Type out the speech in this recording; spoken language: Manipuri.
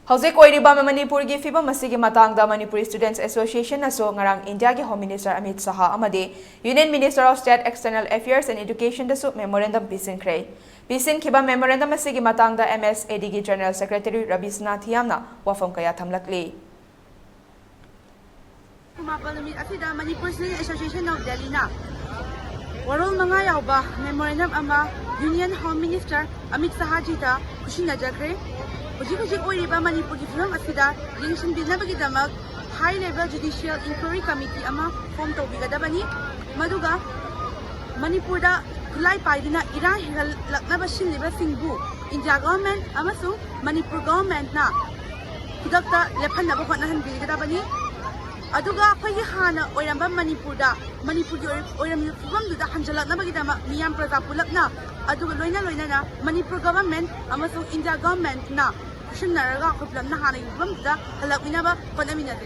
Hauzik oiriba Manipur gi fiba masigi matangda Manipuri Students Association aso ngarang India gi Home Minister Amit Shah amadi Union Minister of State External Affairs and Education dasu memorandum pisinkhre. Pisin khiba memorandum masigi matangda MSAD gi General Secretary Rabisnath Yamna wafam kaya thamlakli. Manipur Students Association of Delhi na warol mga yawba memorandum ama Union Home Minister Amit Shah jita kusinajagre. Hujik oiriba Manipur gi film asida lingsin binabagidamag High Level Judicial Inquiry Committee ama form tawbigadabani maduga Manipur da kulay paidina irang higalaknaba sinliba singbu India government amasung Manipur government na hidakta lephanaba hotnahanbigadabani aduga akhoi hana oiramba Manipur gi oiramyu fibamduda hanjalaknabagidama miyam praja pulakna aduga loina na Manipur government amasung India government na Shinaraga Kuplam na hana yung halak minaba panamina